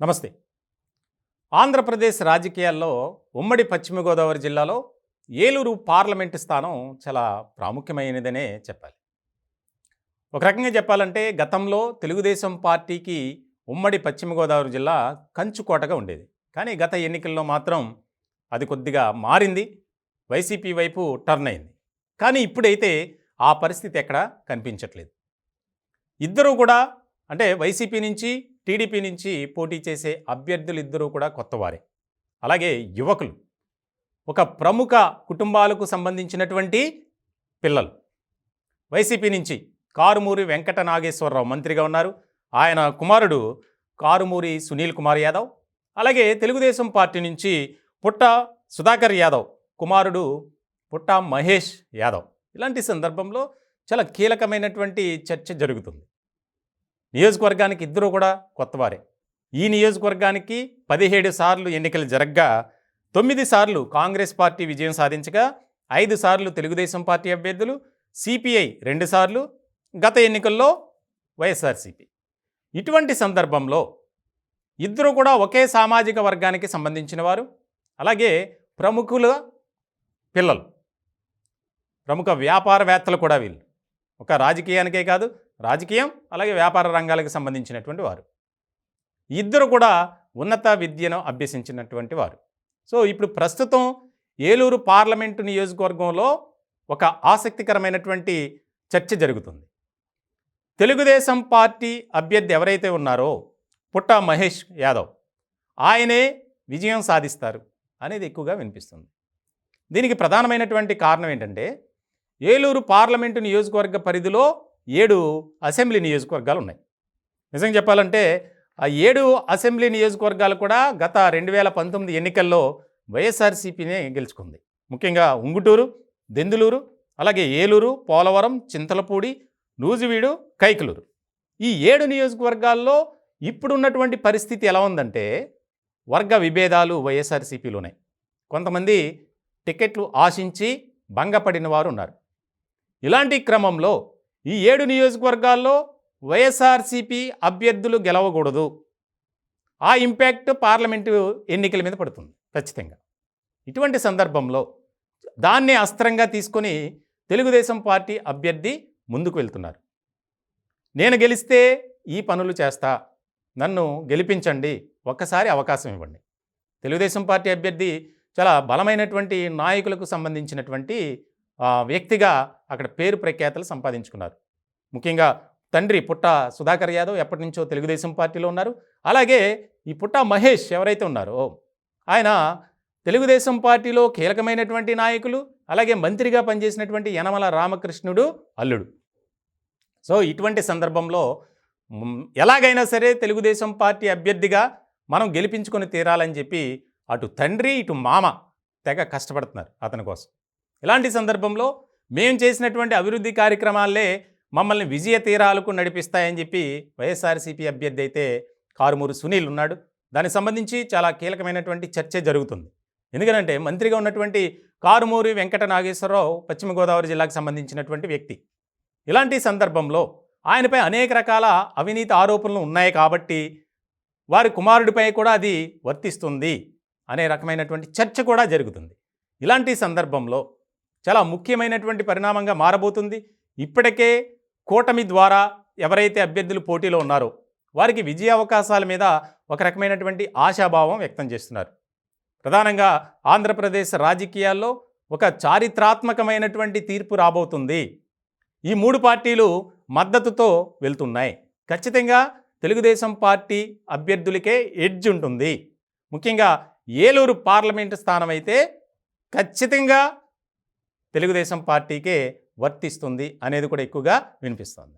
నమస్తే. ఆంధ్రప్రదేశ్ రాజకీయాల్లో ఉమ్మడి పశ్చిమ గోదావరి జిల్లాలో ఏలూరు పార్లమెంటు స్థానం చాలా ప్రాముఖ్యమైనదనే చెప్పాలి. ఒక రకంగా చెప్పాలంటే గతంలో తెలుగుదేశం పార్టీకి ఉమ్మడి పశ్చిమ గోదావరి జిల్లా కంచుకోటగా ఉండేది. కానీ గత ఎన్నికల్లో మాత్రం అది కొద్దిగా మారింది. వైసీపీ వైపు టర్న్ అయింది. కానీ ఇప్పుడైతే ఆ పరిస్థితి ఎక్కడా కనిపించట్లేదు. ఇద్దరూ కూడా అంటే వైసీపీ నుంచి టీడీపీ నుంచి పోటీ చేసే అభ్యర్థులు ఇద్దరూ కూడా కొత్తవారే. అలాగే యువకులు, ఒక ప్రముఖ కుటుంబాలకు సంబంధించినటువంటి పిల్లలు. వైసీపీ నుంచి కారుమూరి వెంకట నాగేశ్వరరావు మంత్రిగా ఉన్నారు. ఆయన కుమారుడు కారుమూరి సునీల్ కుమార్ యాదవ్. అలాగే తెలుగుదేశం పార్టీ నుంచి పుట్ట సుధాకర్ యాదవ్ కుమారుడు పుట్ట మహేష్ యాదవ్. ఇలాంటి సందర్భంలో చాలా కీలకమైనటువంటి చర్చ జరుగుతుంది. నియోజకవర్గానికి ఇద్దరు కూడా కొత్తవారే. ఈ నియోజకవర్గానికి 17 సార్లు ఎన్నికలు జరగ్గా 9 సార్లు కాంగ్రెస్ పార్టీ విజయం సాధించగా 5 సార్లు తెలుగుదేశం పార్టీ అభ్యర్థులు, సిపిఐ 2 సార్లు, గత ఎన్నికల్లో వైఎస్ఆర్సిపి. ఇటువంటి సందర్భంలో ఇద్దరు కూడా ఒకే సామాజిక వర్గానికి సంబంధించిన వారు. అలాగే ప్రముఖుల పిల్లలు, ప్రముఖ వ్యాపారవేత్తలు కూడా వీళ్ళు. ఒక రాజకీయానికే కాదు, రాజకీయం అలాగే వ్యాపార రంగాలకు సంబంధించినటువంటి వారు. ఇద్దరు కూడా ఉన్నత విద్యను అభ్యసించినటువంటి వారు. సో ఇప్పుడు ప్రస్తుతం ఏలూరు పార్లమెంటు నియోజకవర్గంలో ఒక ఆసక్తికరమైనటువంటి చర్చ జరుగుతుంది. తెలుగుదేశం పార్టీ అభ్యర్థి ఎవరైతే ఉన్నారో పుట్ట మహేష్ యాదవ్, ఆయనే విజయం సాధిస్తారు అనేది ఎక్కువగా వినిపిస్తుంది. దీనికి ప్రధానమైనటువంటి కారణం ఏంటంటే ఏలూరు పార్లమెంటు నియోజకవర్గ పరిధిలో 7 అసెంబ్లీ నియోజకవర్గాలు ఉన్నాయి. నిజంగా చెప్పాలంటే ఆ 7 అసెంబ్లీ నియోజకవర్గాలు కూడా గత 2019 ఎన్నికల్లో వైఎస్ఆర్సీపీనే గెలుచుకుంది. ముఖ్యంగా ఉంగుటూరు, దెందులూరు, అలాగే ఏలూరు, పోలవరం, చింతలపూడి, నూజివీడు, కైకలూరు. ఈ 7 నియోజకవర్గాల్లో ఇప్పుడున్నటువంటి పరిస్థితి ఎలా ఉందంటే వర్గ విభేదాలు వైఎస్ఆర్సీపీలోనే. కొంతమంది టికెట్లు ఆశించి భంగపడిన వారు ఉన్నారు. ఇలాంటి క్రమంలో ఈ 7 నియోజకవర్గాల్లో వైఎస్ఆర్సీపీ అభ్యర్థులు గెలవకూడదు. ఆ ఇంపాక్ట్ పార్లమెంటు ఎన్నికల మీద పడుతుంది ఖచ్చితంగా. ఇటువంటి సందర్భంలో దాన్ని అస్త్రంగా తీసుకొని తెలుగుదేశం పార్టీ అభ్యర్థి ముందుకు వెళ్తున్నారు. నేను గెలిస్తే ఈ పనులు చేస్తా, నన్ను గెలిపించండి, ఒక్కసారి అవకాశం ఇవ్వండి. తెలుగుదేశం పార్టీ అభ్యర్థి చాలా బలమైనటువంటి నాయకులకు సంబంధించినటువంటి వ్యక్తిగా అక్కడ పేరు ప్రఖ్యాతలు సంపాదించుకున్నారు. ముఖ్యంగా తండ్రి పుట్ట సుధాకర్ యాదవ్ ఎప్పటి నుంచో తెలుగుదేశం పార్టీలో ఉన్నారు. అలాగే ఈ పుట్ట మహేష్ ఎవరైతే ఉన్నారో ఆయన తెలుగుదేశం పార్టీలో కీలకమైనటువంటి నాయకులు, అలాగే మంత్రిగా పనిచేసినటువంటి యనమల రామకృష్ణుడు అల్లుడు. సో ఇటువంటి సందర్భంలో ఎలాగైనా సరే తెలుగుదేశం పార్టీ అభ్యర్థిగా మనం గెలిపించుకొని తీరాలని చెప్పి అటు తండ్రి ఇటు మామ తెగ కష్టపడుతున్నారు అతని కోసం. ఇలాంటి సందర్భంలో మేము చేసినటువంటి అభివృద్ధి కార్యక్రమాలే మమ్మల్ని విజయ తీరాలకు నడిపిస్తాయని చెప్పి వైఎస్ఆర్సీపీ అభ్యర్థి అయితే కారుమూరి సునీల్ ఉన్నాడు. దానికి సంబంధించి చాలా కీలకమైనటువంటి చర్చ జరుగుతుంది. ఎందుకంటే మంత్రిగా ఉన్నటువంటి కారుమూరి వెంకట నాగేశ్వరరావు పశ్చిమ గోదావరి జిల్లాకు సంబంధించినటువంటి వ్యక్తి. ఇలాంటి సందర్భంలో ఆయనపై అనేక రకాల అవినీతి ఆరోపణలు ఉన్నాయి కాబట్టి వారి కుమారుడిపై కూడా అది వర్తిస్తుంది అనే రకమైనటువంటి చర్చ కూడా జరుగుతుంది. ఇలాంటి సందర్భంలో చాలా ముఖ్యమైనటువంటి పరిణామంగా మారబోతుంది. ఇప్పటికే కూటమి ద్వారా ఎవరైతే అభ్యర్థులు పోటీలో ఉన్నారో వారికి విజయ అవకాశాల మీద ఒక రకమైనటువంటి ఆశాభావం వ్యక్తం చేస్తున్నారు. ప్రధానంగా ఆంధ్రప్రదేశ్ రాజకీయాల్లో ఒక చారిత్రాత్మకమైనటువంటి తీర్పు రాబోతుంది. ఈ 3 పార్టీలు మద్దతుతో వెళ్తున్నాయి. ఖచ్చితంగా తెలుగుదేశం పార్టీ అభ్యర్థులకే ఎడ్జ్ ఉంటుంది. ముఖ్యంగా ఏలూరు పార్లమెంటు స్థానం అయితే ఖచ్చితంగా తెలుగుదేశం పార్టీకే వర్తిస్తుంది అనేది కూడా ఎక్కువగా వినిపిస్తుంది.